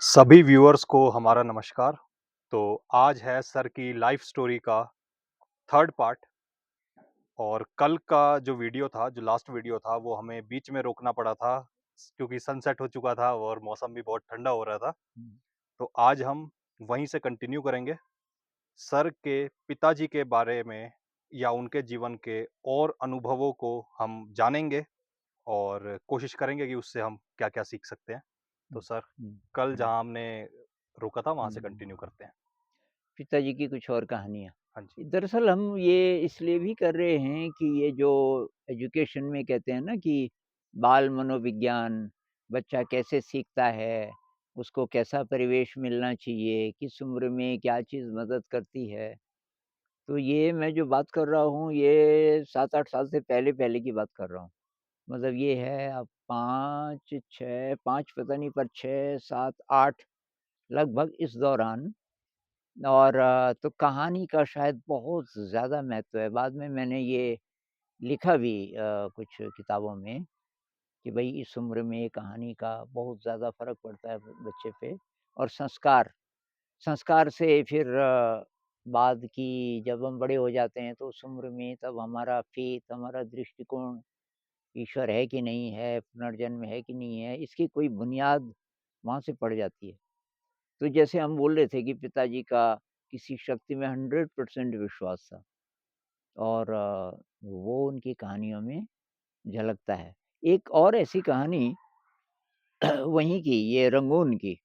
सभी व्यूअर्स को हमारा नमस्कार। तो आज है सर की लाइफ स्टोरी का थर्ड पार्ट। और कल का जो वीडियो था, जो लास्ट वीडियो था, वो हमें बीच में रोकना पड़ा था क्योंकि सनसेट हो चुका था और मौसम भी बहुत ठंडा हो रहा था। हुँ। तो आज हम वहीं से कंटिन्यू करेंगे। सर के पिताजी के बारे में या उनके जीवन के और अनुभवों को हम जानेंगे और कोशिश करेंगे कि उससे हम क्या-क्या सीख सकते हैं। तो हुँ, सर, हुँ, कल हुँ, जहाँ हमने रोका था वहाँ से हुँ। कंटिन्यू करते हैं। पिताजी की कुछ और कहानियाँ। हाँ जी। दरअसल हम ये इसलिए भी कर रहे हैं कि ये जो एजुकेशन में कहते हैं ना कि बाल मनोविज्ञान, बच्चा कैसे सीखता है, उसको कैसा परिवेश मिलना चाहिए, किस उम्र में क्या चीज़ मदद करती है। तो ये मैं जो बात कर रहा हूँ ये 7-8 साल से पहले-पहले की बात कर रहा हूँ। मतलब ये है अब 5, 6 5 पता नहीं पर 6, 7, 8 लगभग इस दौरान। और तो कहानी का शायद बहुत ज़्यादा महत्व है। बाद में मैंने ये लिखा भी कुछ किताबों में कि भई इस उम्र में कहानी का बहुत ज़्यादा फ़र्क पड़ता है ब बच्चे पे। और संस्कार, संस्कार से फिर बाद की जब हम बड़े हो जाते हैं तो उस उम्र में तब हमारा फ़ेथ, हमारा दृष्टिकोण, ईश्वर है कि नहीं है, पुनर्जन्म है कि नहीं है, इसकी कोई बुनियाद वहाँ से पड़ जाती है। तो जैसे हम बोल रहे थे कि पिताजी का किसी शक्ति में 100% विश्वास था और वो उनकी कहानियों में झलकता है। एक और ऐसी कहानी वहीं की, ये रंगून की,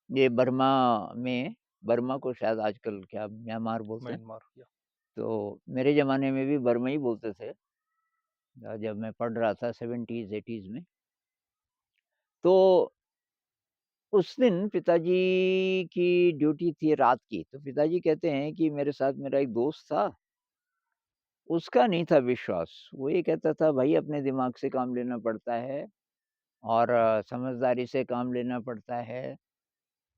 ये बर्मा में, बर्मा को शायद आजकल क्या म्यांमार बोलते हैं, म्यांमार या तो मेरे ज़माने में भी बर्मा ही बोलते थे जब मैं पढ़ रहा था 70s 80s में। तो उस दिन पिताजी की ड्यूटी थी रात की, तो पिताजी कहते हैं कि मेरे साथ मेरा एक दोस्त था, उसका नहीं था विश्वास। वो ये कहता था भाई अपने दिमाग से काम लेना पड़ता है और समझदारी से काम लेना पड़ता है।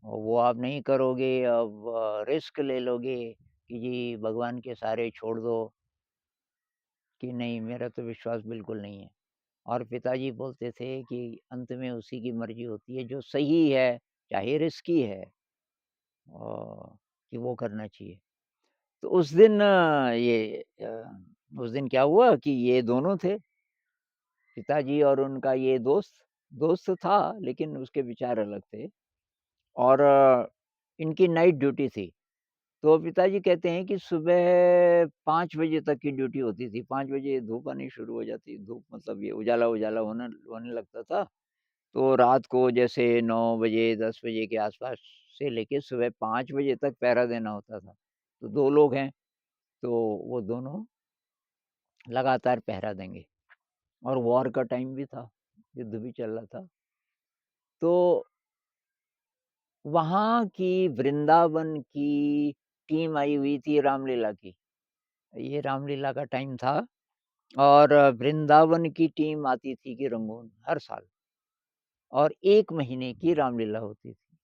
और वो आप नहीं करोगे, अब रिस्क ले लोगे कि जी भगवान के सहारे छोड़ दो, कि नहीं मेरा तो विश्वास बिल्कुल नहीं है। और पिताजी बोलते थे कि अंत में उसी की मर्ज़ी होती है, जो सही है, चाहे रिस्की है, कि वो करना चाहिए। तो उस दिन उस दिन क्या हुआ कि ये दोनों थे, पिताजी और उनका ये दोस्त, दोस्त था लेकिन उसके विचार अलग थे। और इनकी नाइट ड्यूटी थी। तो पिताजी कहते हैं कि सुबह 5 बजे तक की ड्यूटी होती थी। 5 बजे धूप आनी शुरू हो जाती, धूप मतलब ये उजाला-उजाला होने लगता था। तो रात को जैसे 9 बजे, 10 बजे के आस-पास से लेके सुबह 5 बजे तक पहरा देना होता था। तो 2 लोग हैं, तो वो दोनों लगातार पहरा देंगे। और वॉर का टाइम भी था, युद्ध भी चल रहा था। तो वहाँ की वृंदावन की टीम आई हुई थी रामलीला की। ये रामलीला का टाइम था और वृंदावन की टीम आती थी कि रंगून हर साल, और 1 महीने की रामलीला होती थी।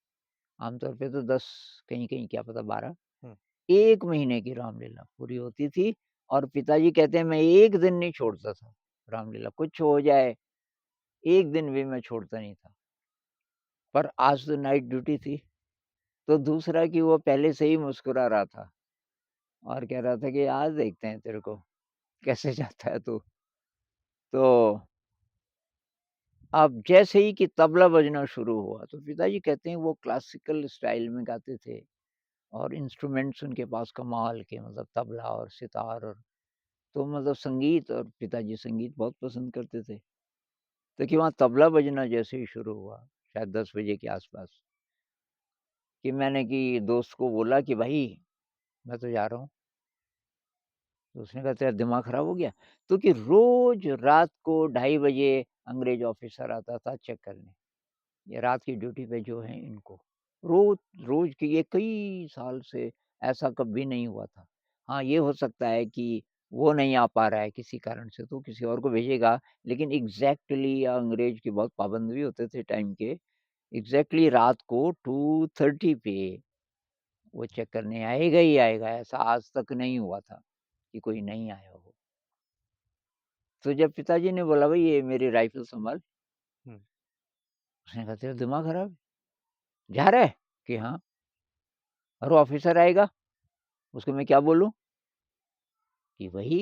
आमतौर पे तो 10, कहीं-कहीं क्या पता 12, हुँ। 1 महीने की रामलीला पूरी होती थी। और पिताजी कहते हैं मैं 1 दिन नहीं छोड़ता था रामलीला, कुछ हो जाए, 1 दिन भी मैं छोड़ता नहीं था। पर आज तो नाइट ड्यूटी थी, तो दूसरा कि वो पहले से ही मुस्कुरा रहा था और कह रहा था कि आज देखते हैं तेरे को, कैसे जाता है तू। तो अब जैसे ही कि तबला बजना शुरू हुआ, तो पिताजी कहते हैं वो क्लासिकल स्टाइल में गाते थे और इंस्ट्रूमेंट्स उनके पास कमाल के, मतलब तबला और सितार, और तो मतलब संगीत, और पिताजी संगीत बहुत पसंद करते थे। तो कि वहाँ तबला बजना जैसे ही शुरू हुआ, शायद 10 बजे के आस-पास, कि मैंने कि दोस्त को बोला कि भाई मैं तो जा रहा हूँ। तो उसने कहा तेरा दिमाग खराब हो गया? तो कि रोज़ रात को 2:30 बजे अंग्रेज़ ऑफ़िसर आता था चेक करने, ये रात की ड्यूटी पे जो हैं इनको। रोज़ की ये कई साल से ऐसा कभी नहीं हुआ था। हाँ, ये हो सकता है कि वो नहीं आ पा रहा है किसी कारण से तो किसी और को भेजेगा, लेकिन एग्ज़ैक्टली अंग्रेज़ के बहुत पाबंद भी होते थे टाइम के। एग्ज़ैक्टली रात को 2:30 पे वो चेक करने आएगा ही आएगा, ऐसा आज तक नहीं हुआ था कि कोई नहीं आया हो। तो जब पिताजी ने बोला भई ये मेरी राइफ़ल सँभाल, हुँ। उसने कहा तेरा दिमाग खराब है? जा रहा है? कि हाँ। और वो ऑफ़िसर आएगा, उसको मैं क्या बोलूँ? कि वही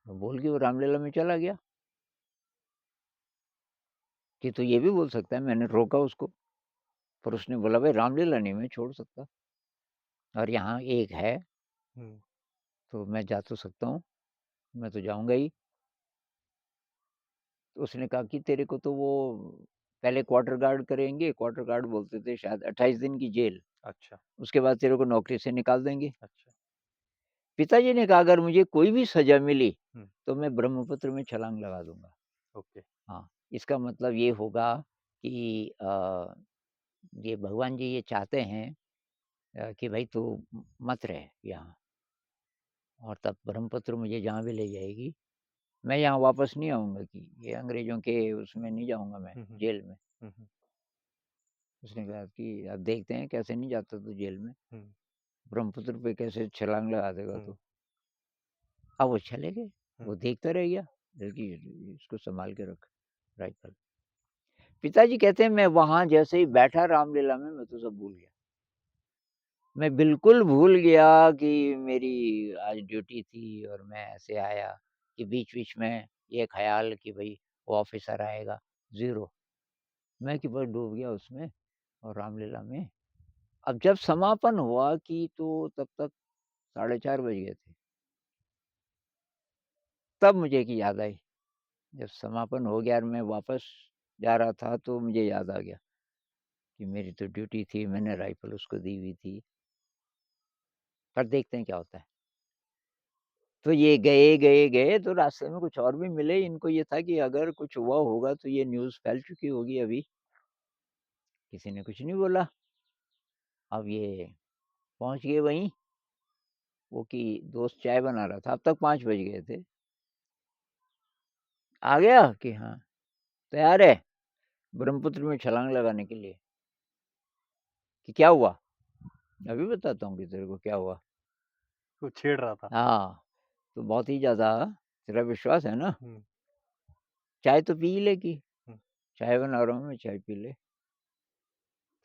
बोल के वो रामलीला में चला गया, कि तू ये भी बोल सकता है, मैंने रोका उसको, पर उसने बोला भाई रामलीला नहीं मैं छोड़ सकता और यहाँ एक है, हुँ, तो मैं जा तो सकता हूँ, मैं तो जाऊँगा ही। तो उसने कहा कि तेरे को तो वो पहले क्वार्टर गार्ड करेंगे, क्वार्टर गार्ड बोलते थे शायद 28 दिन की जेल, अच्छा, उसके बाद तेरे को नौकरी से निकाल देंगे। अच्छा। पिताजी ने कहा अगर मुझे कोई भी सज़ा मिली, हुँ, तो मैं ब्रह्मपुत्र में छलांग लगा दूँगा। ओके। हाँ, इसका मतलब ये होगा कि ये भगवान जी ये चाहते हैं कि भाई तू मत रह यहाँ और तब ब्रह्मपुत्र मुझे जहाँ भी ले जाएगी, मैं यहाँ वापस नहीं आऊँगा कि ये अंग्रेज़ों के उसमें नहीं जाऊँगा मैं, हुँ, हुँ, जेल में। हुँ, हुँ, उसने कहा कि अब देखते हैं कैसे नहीं जाता तू जेल में, हुँ, ब्रह्मपुत्र पे कैसे छलांग लगा देगा हुँ, तू। अब वो चले गए, हुँ, वो देखता रह गया, बल्कि इसको सँभाल के रख राइफ़ल। पिताजी कहते हैं मैं वहाँ जैसे ही बैठा रामलीला में मैं तो सब भूल गया। मैं बिल्कुल भूल गया कि मेरी आज ड्यूटी थी और मैं ऐसे आया कि बीच-बीच में ये ख़्याल कि भई वो ऑफ़िसर आएगा, ज़ीरो। मैं कि बस डूब गया उसमें और रामलीला में। अब जब समापन हुआ कि तो तब तक 4:30 बज गए थे। तब मुझे एक याद आई, जब समापन हो गया और मैं वापस जा रहा था तो मुझे याद आ गया कि मेरी तो ड्यूटी थी, मैंने राइफ़ल उसको दी हुई थी। पर देखते हैं क्या होता है। तो ये गए तो रास्ते में कुछ और भी मिले, इनको ये था कि अगर कुछ हुआ होगा तो ये न्यूज़ फैल चुकी होगी अभी, किसी ने कुछ नहीं बोला। अब ये पहुँच गए वहीं, वो कि दोस्त चाय बना रहा था, अब तक 5 बज गए थे। आ गया कि हाँ, तैयार है ब्रह्मपुत्र में छलांग लगाने के लिए? कि क्या हुआ? अभी बताता हूँ कि तेरे को क्या हुआ। वो छेड़ रहा था। हाँ, तो बहुत ही ज़्यादा तेरा विश्वास है ना? हुँ, चाय तो पी ही ले कि, हुँ, चाय बना रहा हूँ मैं, चाय पी ले।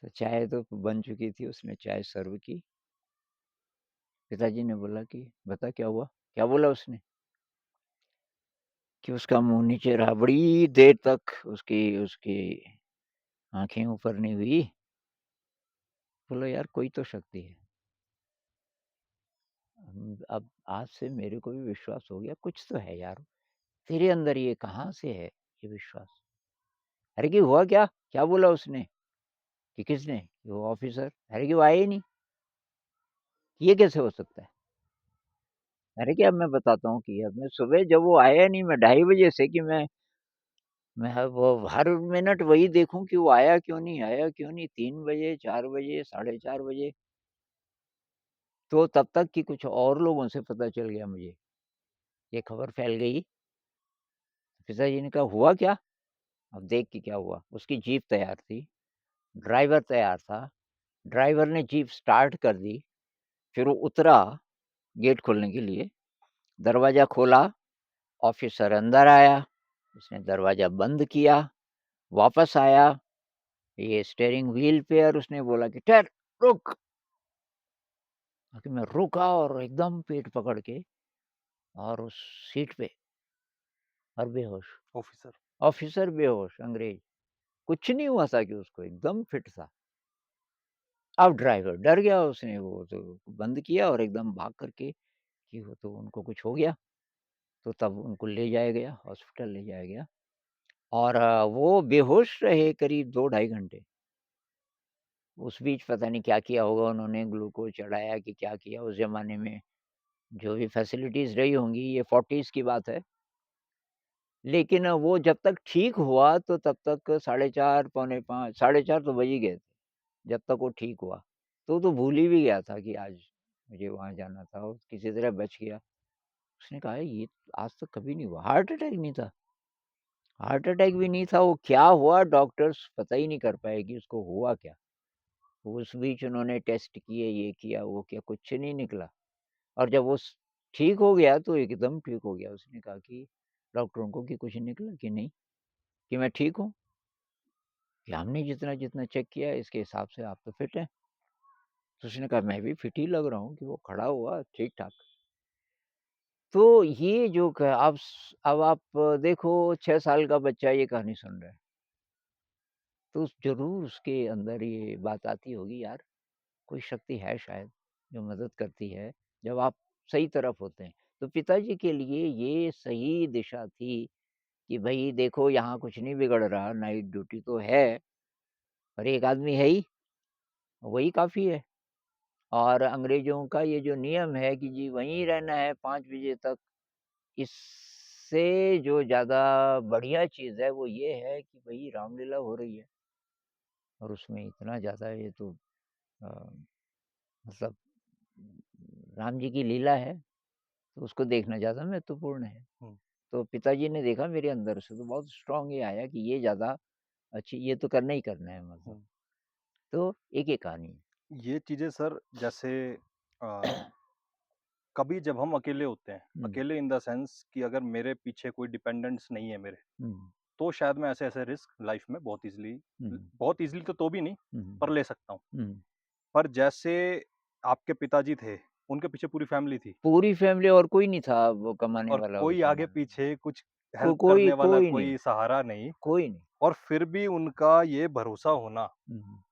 तो चाय तो बन चुकी थी, उसने चाय सर्व की। पिताजी ने बोला कि बता क्या हुआ? क्या बोला उसने? कि उसका मुँह नीचे रहा बड़ी देर तक उसकी उसकी आँखें ऊपर नहीं हुई। बोला यार कोई तो शक्ति है। अब आज से मेरे को भी विश्वास हो गया कुछ तो है यार। तेरे अंदर ये कहाँ से है ये विश्वास? अरे कि हुआ क्या? क्या बोला उसने? कि किसने? कि वो ऑफ़िसर। अरे कि वो आया ही नहीं। ये कैसे हो सकता है? अरे कि अब मैं बताता हूँ कि अब मैं सुबह जब वो आया नहीं मैं 2:30 बजे से कि मैं ह वो हर मिनट वही देखूँ कि वो आया क्यों नहीं 3 बजे, 4 बजे, साढ़े 4 बजे, तो तब तक कि कुछ और लोगों से पता चल गया मुझे, ये खबर फैल गई। पिताजी ने कहा, "हुआ क्या?" अब देख कि क्या हुआ। उसकी जीप तैयार थी, ड्राइवर तैयार था, ड्राइवर ने जीप स्टार्ट कर दी, फिर वो उतरा गेट खोलने के लिए, दरवाज़ा खोला, ऑफ़िसर अंदर आया, उसने दरवाज़ा बंद किया, वापस आया, ये स्टीयरिंग व्हील पे और उसने बोला कि, "ठहर, रुक।" कि मैं रुका और एकदम पेट पकड़ के और उस सीट पे और बेहोश। ऑफ़िसर। ऑफ़िसर बेहोश, अंग्रेज़। कुछ नहीं हुआ था कि उसको एकदम फिट था। अब ड्राइवर डर गया, उसने वो तो बंद किया और एकदम भाग कर के कि वो तो उनको कुछ हो गया। तो तब उनको ले जाया गया, हॉस्पिटल ले जाया गया और वो बेहोश रहे करीब 2 ढाई घंटे। उस बीच पता नहीं क्या किया होगा उन्होंने, ग्लूकोज़ चढ़ाया कि क्या किया उस ज़माने में, जो भी फैसिलिटीज़ रही होंगी, ये 40s की बात है। लेकिन वो जब तक ठीक हुआ तो तब तक साढ़े 4 पौने 5 साढ़े 4 तो बज ही गए थे, जब तक वो ठीक हुआ। तो वो तो भूल ही भी गया था कि आज मुझे वहाँ जाना था और किसी तरह बच गया। उसने कहा ये आज तक कभी नहीं हुआ, हार्ट अटैक नहीं था, हार्ट अटैक भी नहीं था, वो क्या हुआ डॉक्टर्स पता ही नहीं कर पाए कि उसको हुआ क्या? उस बीच उन्होंने टेस्ट किए, ये किया, वो किया, कुछ नहीं निकला और जब वो ठीक हो गया तो एकदम ठीक हो गया। उसने कहा कि डॉक्टरों को कि कुछ निकला कि नहीं, कि मैं ठीक हूँ, कि हमने जितना-जितना चेक किया है इसके हिसाब से आप तो फिट हैं। तो उसने कहा मैं भी फिट ही लग रहा हूँ कि वो खड़ा हुआ ठीक-ठाक। तो ये जो क अब आप देखो 6 साल का बच्चा ये कहानी सुन रहा है, तो ज़रूर उसके अंदर ये बात आती होगी यार कोई शक्ति है शायद जो मदद करती है जब आप सही तरफ होते हैं। तो पिताजी के लिए ये सही दिशा थी कि भई देखो यहाँ कुछ नहीं बिगड़ रहा, नाइट ड्यूटी तो है, पर एक आदमी है ही, वही काफ़ी है। और अंग्रेज़ों का ये जो नियम है कि जी वहीं रहना है 5 बजे तक, इससे जो ज़्यादा बढ़िया चीज़ है वो ये है कि भई रामलीला हो रही है और उसमें इतना ज़्यादा ये तो अ, मतलब राम जी की लीला है, तो उसको देखना ज़्यादा महत्वपूर्ण है। हुँ, तो पिताजी ने देखा मेरे अंदर से तो बहुत स्ट्रॉन्ग ये आया कि ये ज़्यादा अच्छी ये तो करना ही करना है मतलब। हुँ। तो एक ये कहानी है। ये चीज़ें सर जैसे अ, कभी जब हम अकेले होते हैं, हुँ, अकेले इन द सेंस कि अगर मेरे पीछे कोई डिपेंडेंट्स नहीं है मेरे, हुँ, तो शायद मैं ऐसे-ऐसे रिस्क लाइफ़ में हुँ, बहुत ईज़िली तो भी नहीं, हुँ, पर ले सकता हूँ। हुँ। पर जैसे आपके पिताजी थे, उनके पीछे पूरी फैमिली थी पूरी फ़ैमिली और कोई नहीं था वो कमाने और वाला कोई उस ज़माने में। आगे-पीछे कुछ को हेल्प कोई करने वाला कोई नहीं, कोई सहारा नहीं कोई नहीं। और फिर भी उनका ये भरोसा होना, हुँ, हुँ।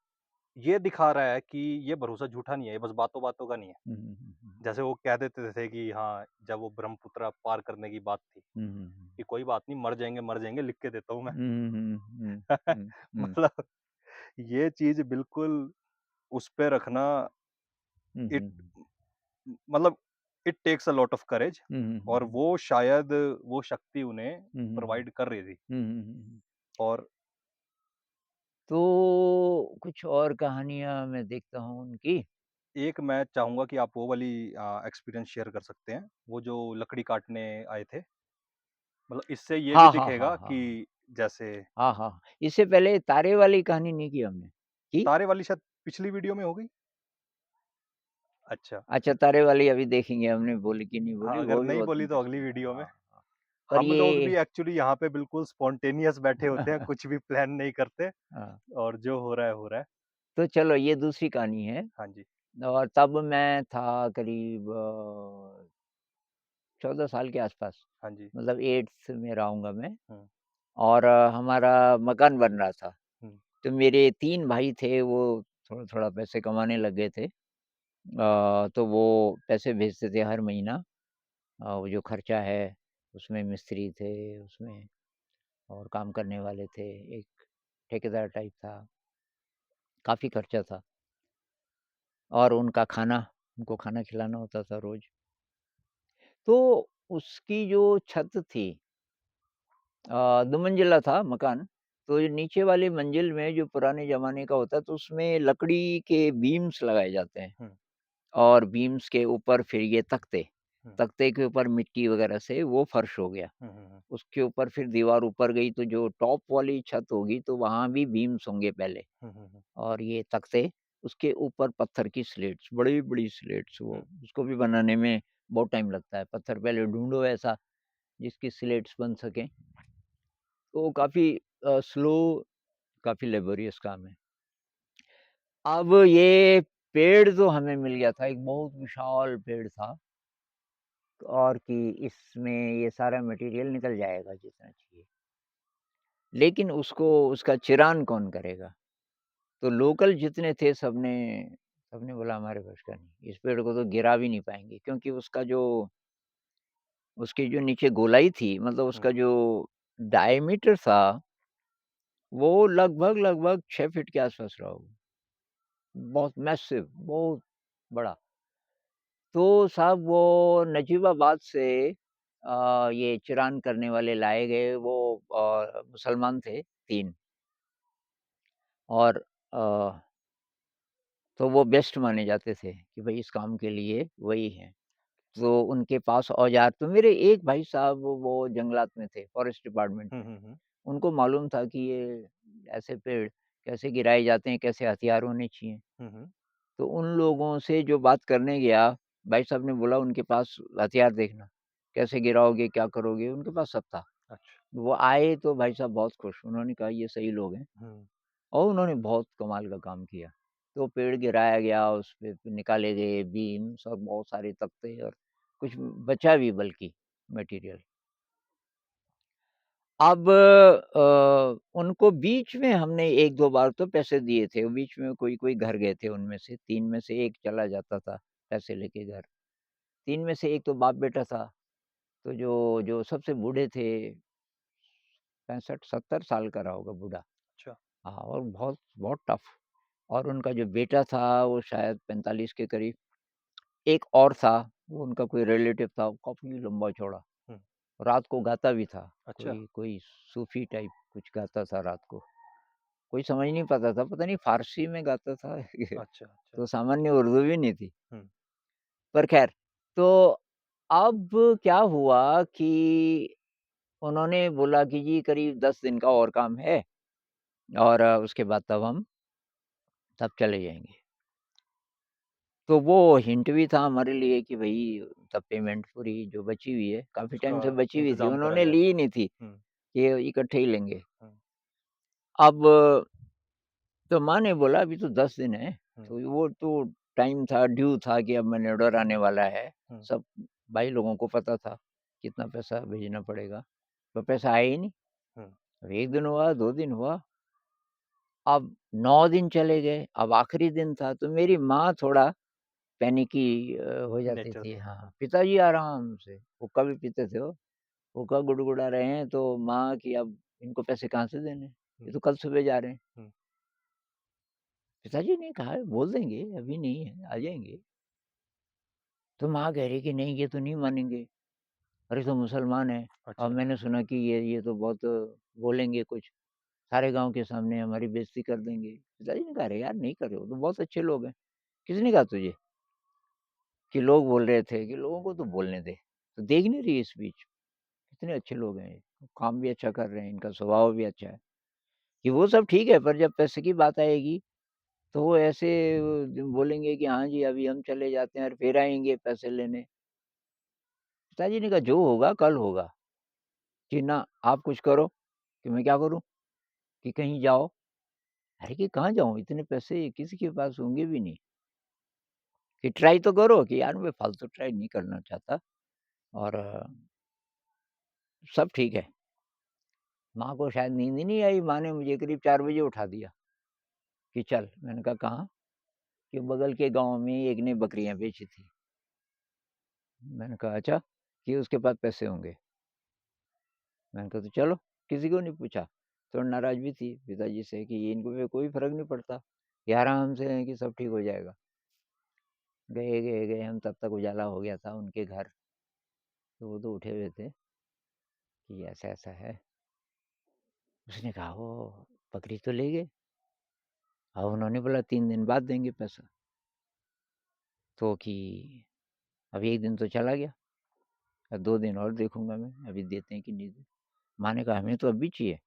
ये दिखा रहा है कि ये भरोसा झूठा नहीं है, ये बस बातों-बातों का नहीं है। हुँ, हुँ, हुँ, हुँ। जैसे वो कह देते थे कि हाँ, जब वो ब्रह्मपुत्र पार करने की बात थी, हुँ, हुँ, हुँ। कि कोई बात नहीं मर जाएँगे, लिख के देता हूँ मैं। हुँ, हुँ, हुँ, हुँ, हुँ, मतलब ये चीज़ बिल्कुल उस पे रखना हुँ, इट हुँ, मतलब it takes a lot of courage hmm, hmm, और हुँ, वो शायद वो शक्ति उन्हें हुँ, हुँ, हुँ, प्रोवाइड कर रही थी हुँ, हुँ, हुँ, हुँ। और तो कुछ और कहानियाँ मैं देखता हूँ उनकी। एक मैं चाहूँगा कि आप वो वाली एक्सपीरियंस शेयर कर सकते हैं, वो जो लकड़ी काटने आए थे। मतलब इससे ये भी हाँ, हाँ, हाँ, दिखेगा हाँ, कि हाँ। जैसे हाँ, हाँ। इससे पहले तारे वाली कहानी नहीं की हमने। की? तारे वाली शायद पिछली वीडियो में हो गई? अच्छा, अच्छा तारे वाली अभी देखेंगे हमने बोली कि नहीं हाँ, बोली, अगर वो भी नहीं बहुत बोली तो अगली इंटरेस्टिंग है। वीडियो में। हाँ, हाँ। पर हम लोग ये भी एक्चुअली यहाँ पे बिल्कुल स्पॉन्टेनियस बैठे होते हैं, कुछ भी प्लान नहीं करते हाँ, और जो हो रहा है, हो रहा है। तो चलो ये दूसरी कहानी है हाँ जी, और तब मैं था करीब 14 साल के आस-पास, हाँ जी। मतलब 8th में रहूँगा मैं हुँ, और हमारा मकान बन रहा था। हुँ, तो मेरे 3 भाई थे वो थोड़ा-थोड़ा पैसे कमाने लग गए थे। तो वो पैसे भेजते थे हर महीना वो जो खर्चा है उसमें मिस्त्री थे उसमें और काम करने वाले थे, एक ठेकेदार टाइप था, काफ़ी खर्चा था और उनका खाना उनको खाना खिलाना होता था रोज़। तो उसकी जो छत थी 2 मंजिला था मकान, तो ये नीचे वाली मंजिल में जो पुराने ज़माने का होता है तो उसमें लकड़ी के बीम्स लगाए जाते हैं हुँ, और बीम्स के ऊपर फिर ये तख्ते, हुँ, तख्ते के ऊपर मिट्टी वग़ैरह से वो फर्श हो गया। हुँ, हुँ, हुँ, उसके ऊपर फिर दीवार ऊपर गई तो जो टॉप वाली छत होगी तो वहाँ भी बीम्स होंगे पहले हुँ, हुँ, हुँ, और ये तख्ते, उसके ऊपर पत्थर की स्लेट्स, बड़ी-बड़ी स्लेट्स हुँ, वो उसको भी बनाने में बहुत टाइम लगता है। पत्थर पहले ढूँढो ऐसा जिसकी स्लेट्स बन सकें, तो काफ़ी स्लो काफ़ी लेबोरियस काम है। अब ये पेड़ जो हमें मिल गया था, एक बहुत विशाल पेड़ था और कि इसमें ये सारा मटेरियल निकल जाएगा जितना चाहिए। लेकिन उसको उसका चिरान कौन करेगा? तो लोकल जितने थे सबने सबने बोला हमारे बस का नहीं, इस पेड़ को तो गिरा भी नहीं पाएँगे क्योंकि उसका जो उसकी जो नीचे गोलाई थी मतलब हुँ, उसका जो डायमीटर था, वो लगभग 6 फीट के आस-पास रहा होगा। बहुत मैसिव बहुत बड़ा। तो साहब वो नजीबाबाद से ये चिरान करने वाले लाए गए वो मुसलमान थे 3 और अ, तो वो बेस्ट माने जाते थे कि भई इस काम के लिए वही हैं। तो उनके पास औज़ार तो मेरे एक भाई साहब वो जंगलात में थे, फ़ॉरेस्ट डिपार्टमेंट हुँ, में। हुँ, हुँ, उनको मालूम था कि ये ऐसे पेड़ कैसे गिराए जाते हैं, कैसे हथियार होने चाहिए। हुँ, हुँ, तो उन लोगों से जो बात करने गया, भाई साहब ने बोला उनके पास हथियार देखना, कैसे गिराओगे, क्या करोगे? उनके पास सब था। अच्छा, वो आए तो भाई साहब बहुत खुश, उन्होंने कहा ये सही लोग हैं। हुँ, और उन्होंने बहुत कमाल का काम किया। तो पेड़ गिराया गया, उस पे निकाले गए बीम्स और बहुत सारे तख्ते और कुछ बचा भी बल्कि मटेरियल। अब उनको बीच में हमने 1-2 बार तो पैसे दिए थे, बीच में कोई-कोई घर गए थे उनमें से, 3 में से 1 चला जाता था पैसे लेके घर। 3 में से 1 तो बाप-बेटा था, तो जो जो सबसे बूढ़े थे 65-70 साल का रहा होगा बूढ़ा। अच्छा। हाँ, और बहुत बहुत टफ़। और उनका जो बेटा था वो शायद 45 के करीब। एक और था, वो उनका कोई रिलेटिव था, काफ़ी लंबा-चौड़ा, हुँ। रात को गाता भी था। अच्छा, कोई कोई सूफ़ी टाइप कुछ गाता था रात को। कोई समझ नहीं पाता था, पता नहीं फ़ारसी में गाता था अच्छा, अच्छा। तो सामान्य उर्दू भी नहीं थी। हुँ, पर ख़ैर, तो अब क्या हुआ कि उन्होंने बोला कि जी करीब 10 दिन का और काम है और उसके बाद तब हम तब चले जाएँगे। तो वो हिंट भी था हमारे लिए कि भई तब पेमेंट पूरी जो बची हुई है, काफ़ी उसका टाइम से बची हुई थी, इंतज़ाम करा उन्होंने ली जाएगा। ही नहीं थी, हुँ, ये इकट्ठे ही लेंगे। हुँ, अब तो माँ ने बोला अभी तो 10 दिन है, हुँ, तो वो तो टाइम था, ड्यू था कि अब मनी ऑर्डर आने वाला है। हुँ, सब भाई लोगों को पता था, कितना पैसा भेजना पड़ेगा, तो पैसा आया ही नहीं। हुँ, अब 1 दिन हुआ, 2 दिन हुआ, अब 9 दिन चले गए, अब आखिरी दिन था, तो मेरी माँ थोड़ा पैनिकी हो जाती नेचर थी। का। हाँ, पिताजी आराम से हुक्का भी पीते थे वो, हुक्का गुड़गुड़ा रहे हैं, तो माँ कि अब इनको पैसे कहाँ से देने? ये हुँ, तो कल सुबह जा रहे हैं। हुँ, पिताजी ने कहा बोल देंगे, अभी नहीं है, आ जाएँगे। तो माँ कह रही कि नहीं ये तो नहीं मानेंगे, अरे तो मुसलमान हैं। और अच्छा, मैंने सुना कि ये तो बहुत बोलेंगे कुछ, सारे गाँव के सामने हमारी बेइज़्ज़ती कर देंगे। पिताजी ने कहा अरे यार नहीं करे, वो तो बहुत अच्छे लोग हैं। किसने कहा तुझे? कि लोग बोल रहे थे कि लोगों को तो बोलने दे, तो देख नहीं रही इस बीच, कितने अच्छे लोग हैं ये, काम भी अच्छा कर रहे हैं, इनका स्वभाव भी अच्छा है। कि वो सब ठीक है, पर जब पैसे की बात आएगी, तो वो ऐसे बोलेंगे कि हाँ जी, अभी हम चले जाते हैं और फिर आएँगे पैसे लेने। पिताजी ने कहा जो होगा कल होगा, कि ना आप कुछ करो, कि मैं क्या करूँ? कि कहीं जाओ। अरे! कि कहाँ जाऊँ? इतने पैसे किसी के पास होंगे भी नहीं। कि ट्राई तो करो कि यार मैं फालतू ट्राई नहीं करना चाहता और सब ठीक है। माँ को शायद नींद ही नहीं आई, माँ ने मुझे करीब 4 बजे उठा दिया कि चल। मैंने कहा कहाँ? कि बगल के गाँव में एक ने बकरियाँ बेची थी। मैंने कहा अच्छा, कि उसके पास पैसे होंगे। मैंने कहा तो चलो, किसी को नहीं पूछा। थोड़ा नाराज़ भी थी पिताजी से कि इनको पे कोई फ़र्क नहीं पड़ता, ये आराम से हैं कि सब ठीक हो जाएगा। गए हम, तब तक उजाला हो गया था उनके घर, तो वो तो उठे हुए थे कि ऐसा-ऐसा है। उसने कहा वो बकरी तो ले गए, अब उन्होंने बोला 3 दिन बाद देंगे पैसा। तो कि अब 1 दिन तो चला गया, अब 2 दिन और देखूँगा मैं, अभी देते हैं कि नहीं देते। माँ ने कहा हमें तो अभी चाहिए,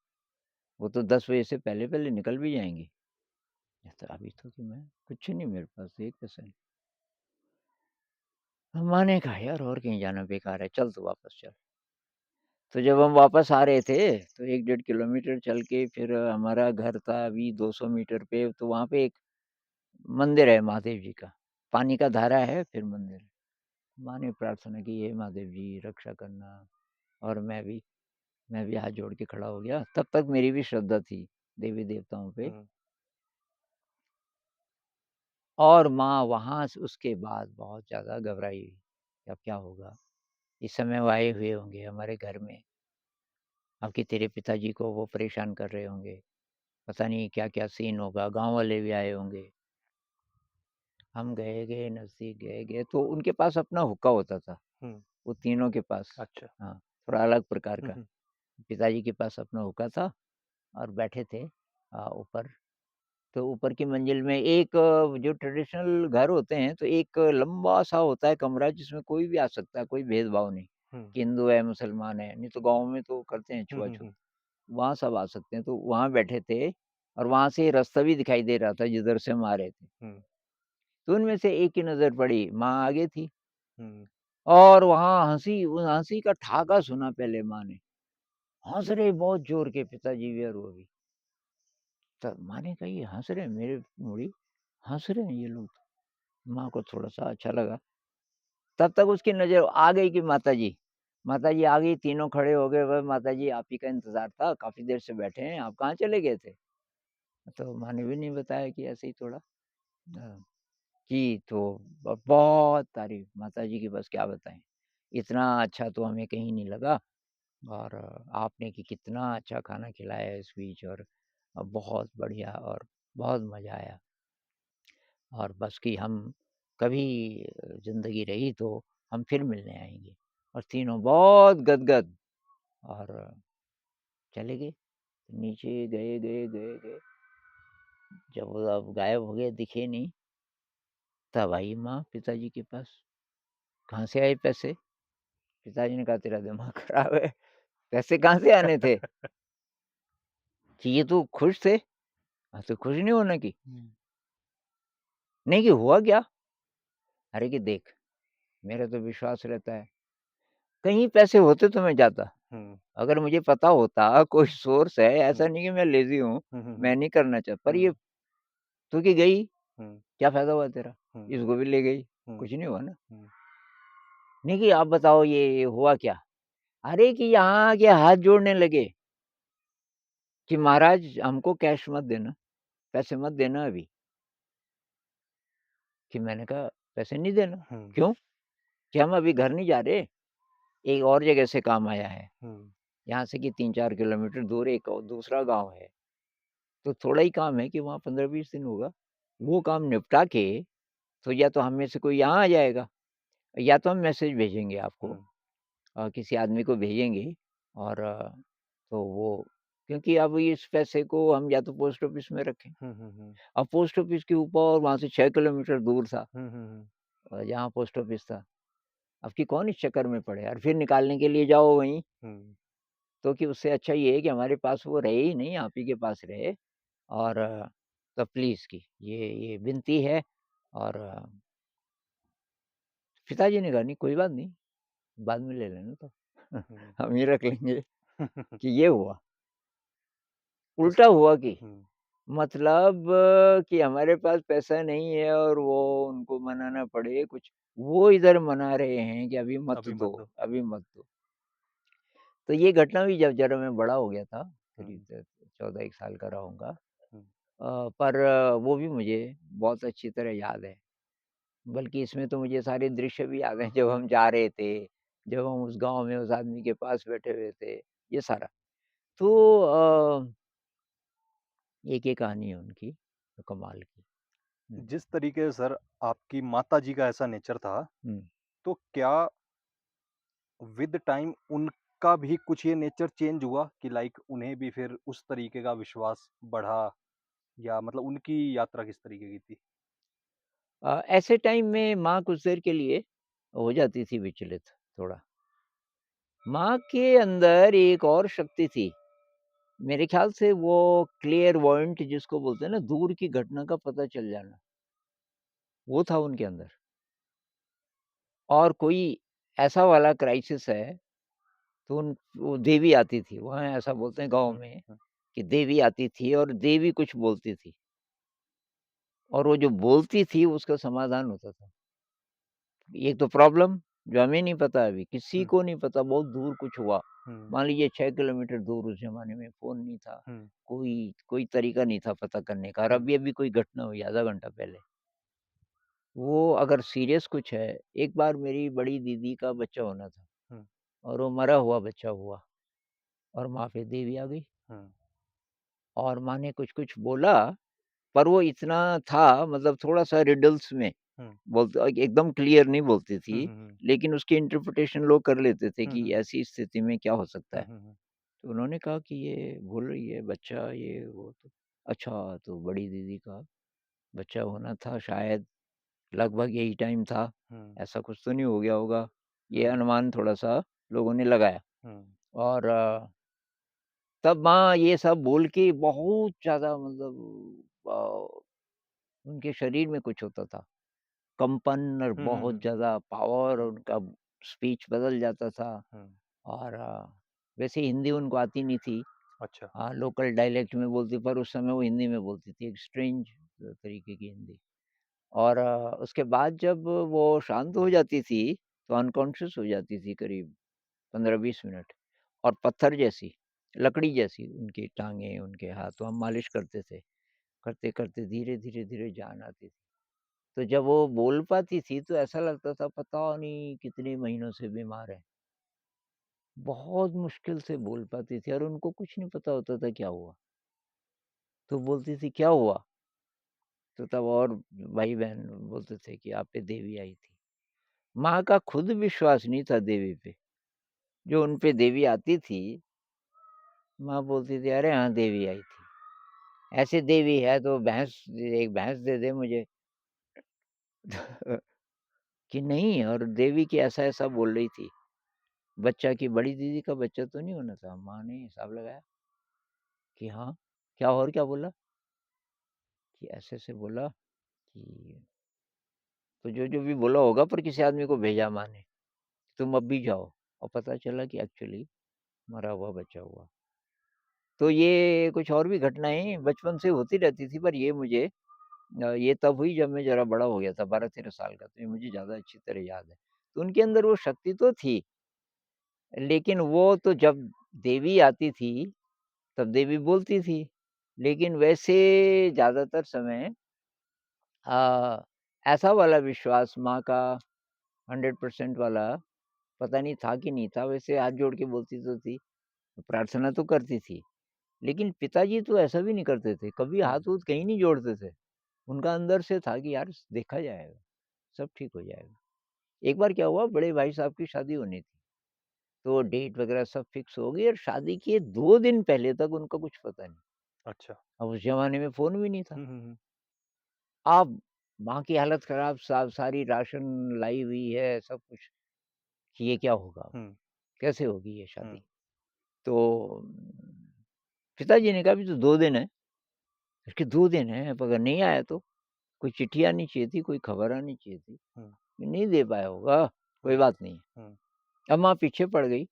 वो तो 10 बजे से पहले-पहले निकल भी जाएँगी। तो अभी तो कि मैं कुछ नहीं मेरे पास, 1 पैसा नहीं। माँ ने कहा यार और कहीं जाना बेकार है, चल तू वापस चल। तो जब हम वापस आ रहे थे, तो 1 डेढ़ किलोमीटर चल के फिर हमारा घर था अभी 200 मीटर पे, तो वहाँ पे एक मंदिर है महादेव जी का। पानी का धारा है, फिर मंदिर है। माँ ने प्रार्थना की, हे महादेव जी रक्षा करना, और मैं भी हाथ जोड़ के खड़ा हो गया। तब तक मेरी भी श्रद्धा थी देवी-देवताओं पे। हुँ, और माँ वहाँ से उसके बाद बहुत ज़्यादा घबराई, अब क्या होगा? इस समय वो आए हुए होंगे हमारे घर में, अब कि तेरे पिताजी को वो परेशान कर रहे होंगे, पता नहीं क्या-क्या सीन होगा, गाँव वाले भी आए होंगे। हम गए नज़दीक गए, तो उनके पास अपना हुक्का होता था, हुँ, वो तीनों के पास। अच्छा। हाँ, थोड़ा अलग प्रकार हुँ, का। हुँ, पिताजी के पास अपना हुक्का था और बैठे थे ऊपर। तो ऊपर की मंजिल में एक जो ट्रेडिशनल घर होते हैं, तो एक लंबा-सा होता है कमरा जिसमें कोई भी आ सकता है, कोई भेदभाव नहीं, हुँ, कि हिंदू है, मुसलमान है, नहीं तो गाँव में तो करते हैं हुँ, हुँ, छुआ-छूत। हुँ, वहाँ सब आ सकते हैं, तो वहाँ बैठे थे और वहाँ से रास्ता भी दिखाई दे रहा था जिधर से हम आ रहे थे। हुँ, तो उनमें से एक की नज़र पड़ी, माँ आगे थी हुँ, और वहाँ हँसी, उस हँसी का ठहाका सुना पहले माँ ने। हँस रहे बहुत ज़ोर के पिताजी भी और वो भी। तब माँ ने कहा, "ये हँस रहे हैं मेरे मुड़ी, हँस रहे हैं ये लोग।" माँ को थोड़ा-सा अच्छा लगा। तब तक उसकी नज़र आ गई कि माताजी आ गई, तीनों खड़े हो गए, "बस माताजी आप ही का इंतज़ार था, काफ़ी देर से बैठे हैं, आप कहाँ चले गए थे?" तो माँ ने भी नहीं बताया कि ऐसे ही थोड़ा की तो बहुत तारीफ़ माताजी की, बस क्या बताएँ। इतना अच्छा तो हमें कहीं नहीं लगा और आपने कि कितना अच्छा खाना खिलाया इस बीच और बहुत बढ़िया और बहुत मज़ा आया और बस कि हम कभी ज़िंदगी रही तो हम फिर मिलने आएँगे और तीनों बहुत गदगद और चले गए। नीचे गए, जब वो अब गायब हो गए दिखे नहीं, तब आई माँ पिताजी के पास, "कहाँ से आए पैसे?" पिताजी ने कहा, "तेरा दिमाग खराब है, पैसे कहाँ से आने थे? कि ये तू खुश थे? हाँ, तो खुश नहीं होना कि? हुँ, नहीं कि हुआ क्या? अरे कि देख, मेरा तो विश्वास रहता है, कहीं पैसे होते तो मैं जाता। हुँ, अगर मुझे पता होता कोई सोर्स है, ऐसा हुँ, नहीं कि मैं लेज़ी हूँ, हुँ, हुँ, मैं हुँ, नहीं करना चाहता पर ये हुँ, तू कि गई, हुँ, क्या फ़ायदा हुआ तेरा? हुँ, इसको भी ले गई, हुँ, कुछ नहीं हुआ ना। हुँ, नहीं कि आप बताओ ये हुआ क्या? अरे कि यहाँ आके हाथ जोड़ने लगे कि महाराज हमको कैश मत देना, पैसे मत देना अभी। कि मैंने कहा पैसे नहीं देना, हुँ, क्यों? कि हम अभी घर नहीं जा रहे, एक और जगह से काम आया है। हुँ, यहाँ से कि 3-4 किलोमीटर दूर एक और दूसरा गाँव है, तो थोड़ा ही काम है कि वहाँ 15-20 दिन होगा। वो काम निपटा के तो या तो हम में से कोई यहाँ आ जाएगा, या तो हम मैसेज भेजेंगे आपको हुँ, किसी आदमी को भेजेंगे और तो वो क्योंकि अब इस पैसे को हम या तो पोस्ट ऑफिस में रखें। हुँ, हुँ, हुँ, अब पोस्ट ऑफिस के ऊपर वहाँ से 6 किलोमीटर दूर था हुँ, हुँ, हुँ, जहाँ पोस्ट ऑफिस था। अब कि कौन इस चक्कर में पड़े और फिर निकालने के लिए जाओ वहीं, हुँ, तो कि उससे अच्छा ये है कि हमारे पास वो रहे ही नहीं, आप ही के पास रहे और तो प्लीज़ कि ये विनती है और पिताजी ने कहा, "नहीं, कोई बात नहीं, बाद में ले लेना तो, हुँ, हम ही रख लेंगे।" हुँ, कि ये हुआ। तो उल्टा हुआ कि हुँ, मतलब कि हमारे पास पैसा नहीं है और वो उनको मनाना पड़े कुछ, वो इधर मना रहे हैं कि अभी मत अभी मत दो, दो। अभी मत दो। तो ये घटना भी जब ज़रा मैं बड़ा हो गया था, करीब हुँ, 14 एक साल का रहा हुँ, पर वो भी मुझे बहुत अच्छी तरह याद है। बल्कि इसमें तो मुझे सारे दृश्य भी याद हैं जब हम जा रहे थे, जब हम उस गाँव में उस आदमी के पास बैठे हुए थे, ये सारा। तो एक ये कहानी है उनकी, तो कमाल की। हुँ, जिस तरीके से सर आपकी माताजी का ऐसा नेचर था, हुँ। तो क्या विद टाइम उनका भी कुछ ये नेचर चेंज हुआ कि लाइक उन्हें भी फिर उस तरीके का विश्वास बढ़ा या मतलब उनकी यात्रा किस तरीके की थी? ऐसे टाइम में माँ कुछ देर के लिए हो जाती थी विचलित थोड़ा। माँ के अंदर एक और शक्ति थी। मेरे ख़्याल से वो क्लेयरवॉयंट जिसको बोलते हैं ना, दूर की घटना का पता चल जाना, वो था उनके अंदर। और कोई ऐसा वाला क्राइसिस है, तो उन वो देवी आती थी। वहाँ ऐसा बोलते हैं गाँव हुँ, में हुँ, कि देवी आती थी और देवी कुछ बोलती थी और वो जो बोलती थी उसका समाधान होता था। एक तो प्रॉब्लम जो हमें नहीं पता अभी, किसी हुँ, को नहीं पता, बहुत दूर कुछ हुआ। हुँ, मान लीजिए 6 किलोमीटर दूर, उस ज़माने में फ़ोन नहीं था, हुँ, कोई कोई तरीका नहीं था पता करने का और हुँ, अभी-अभी कोई घटना हुई आधा घंटा पहले। वो अगर सीरियस कुछ है, एक बार मेरी बड़ी दीदी का बच्चा होना था हुँ, और वो मरा हुआ बच्चा हुआ और वहाँ पे देवी आ गई हुँ, और माँ ने कुछ-कुछ बोला, पर वो इतना था मतलब थोड़ा-सा रिडल्स में हुँ, एकदम क्लियर नहीं बोलती हुँ, थी, हुँ, हुँ, लेकिन उसकी इंटरप्रिटेशन लोग कर लेते थे हुँ, कि हुँ, हुँ, ऐसी स्थिति में क्या हो सकता हुँ, है। हुँ, हुँ, तो उन्होंने कहा कि ये बोल रही है बच्चा ये वो तो अच्छा तो बड़ी दीदी का बच्चा होना था शायद, लगभग यही टाइम था, हुँ, ऐसा कुछ तो नहीं हो गया होगा। ये हुँ, अनुमान थोड़ा-सा लोगों ने लगाया हुँ, और तब माँ ये सब बोल के बहुत ज़्यादा मतलब उनके शरीर में कुछ होता था। कंपन और हुँ, हुँ, बहुत हुँ, ज़्यादा पावर और उनका स्पीच बदल जाता था हुँ, और वैसे हिंदी उनको आती नहीं थी, अच्छा। हाँ, लोकल डायलेक्ट में बोलती, पर उस समय वो हिंदी में बोलती थी, एक स्ट्रेंज तरीके की हिंदी। और उसके बाद जब वो शांत हो जाती थी, तो अनकॉन्शियस हो जाती थी करीब 15-20 मिनट, और पत्थर जैसी, लकड़ी जैसी उनकी टाँगें, उनके हाथ, तो हम मालिश करते थे। करते-करते धीरे-धीरे जान आती थी। तो जब वो बोल पाती थी, तो ऐसा लगता था पता नहीं कितने महीनों से बीमार है। बहुत मुश्किल से बोल पाती थी और उनको कुछ नहीं पता होता था क्या हुआ। तो बोलती थी, "क्या हुआ?" तो तब और भाई-बहन बोलते थे कि आप पे देवी आई थी। माँ का खुद विश्वास नहीं था देवी पे। जो उन पे देवी आती थी, माँ बोलती थी, "अरे हाँ, देवी आई थी। ऐसे देवी है तो एक भैंस दे दे मुझे।" कि नहीं, और देवी की ऐसा-ऐसा बोल रही थी। बच्चा की बड़ी दीदी का बच्चा तो नहीं होना था। माँ ने हिसाब लगाया कि हाँ, क्या और क्या बोला? कि ऐसे-ऐसे बोला कि तो जो-जो भी बोला होगा, पर किसी आदमी को भेजा माँ ने, तुम अब भी जाओ। और पता चला कि एक्चुअली मरा हुआ बच्चा हुआ। तो ये कुछ और भी घटनाएँ बचपन से होती रहती थी, पर ये मुझे ये तब हुई जब मैं ज़रा बड़ा हो गया था, 12-13 साल का, तो ये मुझे ज़्यादा अच्छी तरह याद है। तो उनके अंदर वो शक्ति तो थी, लेकिन वो तो जब देवी आती थी, तब देवी बोलती थी। लेकिन वैसे ज़्यादातर समय ऐसा वाला विश्वास माँ का 100% वाला पता नहीं था कि नहीं था, वैसे हाथ जोड़ के बोलती तो थी, प्रार्थना तो करती थी। लेकिन पिताजी तो ऐसा भी नहीं करते थे, कभी हुँ, हाथ-वूथ कहीं नहीं जोड़ते थे। उनका अंदर से था कि यार देखा जाएगा, सब ठीक हो जाएगा। एक बार क्या हुआ, बड़े भाई साहब की शादी होनी थी, तो डेट वगैरह सब फिक्स हो गई और शादी के 2 दिन पहले तक उनका कुछ पता नहीं। अच्छा। अब उस ज़माने में फ़ोन भी नहीं था। हुँ, हुँ, हुँ। अब माँ की हालत ख़राब, सारी राशन लाई हुई है, सब कुछ, कि ये क्या होगा अब? हुँ, कैसे होगी ये हुँ, शादी? तो पिताजी ने कहा अभी तो 2 दिन है। उसके 2 दिन हैं, अब अगर नहीं आया तो? कोई चिट्ठी आनी चाहिए थी, कोई खबर आनी चाहिए थी। हुँ, नहीं दे पाया होगा, कोई हुँ, बात नहीं। हुँ, अब माँ पीछे पड़ गई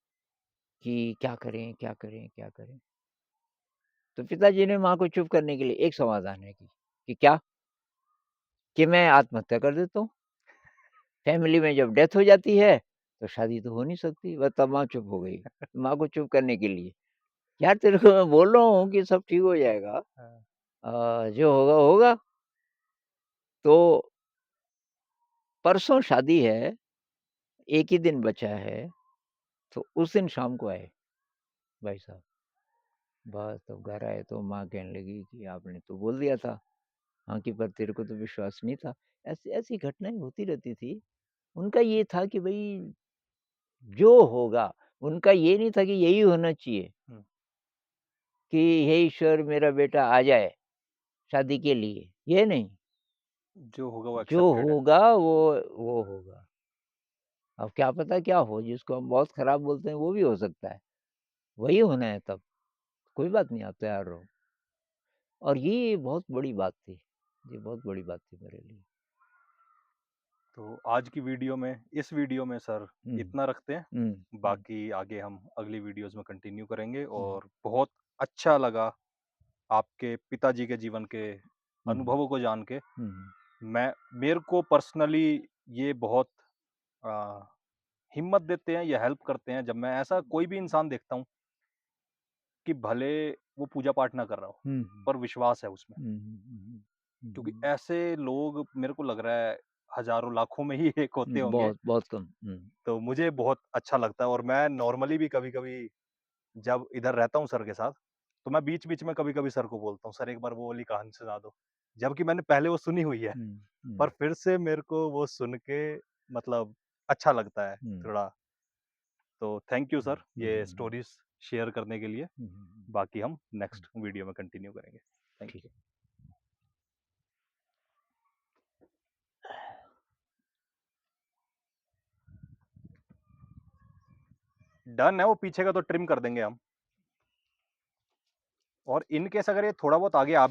कि क्या करें, क्या करें, क्या करें? तो पिताजी ने माँ को चुप करने के लिए एक समाधान है कि क्या? कि मैं आत्महत्या कर देता हूँ। फैमिली में जब डेथ हो जाती है, तो शादी तो हो नहीं सकती। बस तब माँ चुप हो गई, माँ को चुप करने के लिए। यार तेरे को मैं बोल रहा हूँ कि सब ठीक हो जाएगा, हाँ, जो होगा, होगा। तो परसों शादी है, 1 ही दिन बचा है, तो उस दिन शाम को आए भाई साहब। बस तब घर आए तो माँ कहने लगी कि आपने तो बोल दिया था, हाँ, कि पर तेरे को तो विश्वास नहीं था। ऐसी ऐसी घटनाएँ होती रहती थी। उनका ये था कि भई जो होगा, उनका ये नहीं था कि यही होना चाहिए, हुँ। कि हे ईश्वर मेरा बेटा आ जाए शादी के लिए, ये नहीं। जो होगा वो जो एक्सेप्टेड है। होगा वो होगा। अब क्या पता क्या हो, जिसको हम बहुत खराब बोलते हैं वो भी हो सकता है। वही होना है तब, कोई बात नहीं, आप तैयार रहो। और ये बहुत बड़ी बात थी। ये बहुत बड़ी बात थी मेरे लिए। तो आज की वीडियो में इस वीडियो में सर हुँ, इतना रखते हैं। हुँ, हुँ, बाकी आगे हम अगली वीडियोज़ में कंटिन्यू करेंगे हुँ, और बहुत अच्छा लगा आपके पिताजी के जीवन के हुँ, अनुभवों को जान के। हुँ, मैं मेरे को पर्सनली ये बहुत अ, हिम्मत देते हैं या हेल्प करते हैं जब मैं ऐसा कोई भी इंसान देखता हूँ कि भले वो पूजा पाठ ना कर रहा हो, हुँ, पर विश्वास है उसमें। हुँ, हुँ, हुँ, हुँ, क्योंकि हुँ, ऐसे लोग मेरे को लग रहा है हज़ारों, लाखों में ही एक होते हुँ, होंगे। बहुत बहुत कम। हुँ, तो मुझे बहुत अच्छा लगता है और मैं नॉर्मली भी कभी-कभी जब इधर रहता हूँ सर के साथ, तो मैं बीच-बीच में कभी-कभी सर को बोलता हूँ, "सर एक बार वो वाली कहानी सुना दो।" जबकि मैंने पहले वो सुनी हुई है, हुँ, पर हुँ, फिर से मेरे को वो सुन के मतलब अच्छा लगता है हुँ, थोड़ा। तो थैंक यू हुँ, सर हुँ, ये हुँ, स्टोरीज़ शेयर करने के लिए। हुँ, हुँ, बाकी हम हुँ, नेक्स्ट वीडियो में कंटिन्यू करेंगे। थैंक ठीक। यू। डन है वो पीछे का तो ट्रिम कर देंगे हम और इन केस अगर ये थोड़ा बहुत आगे आ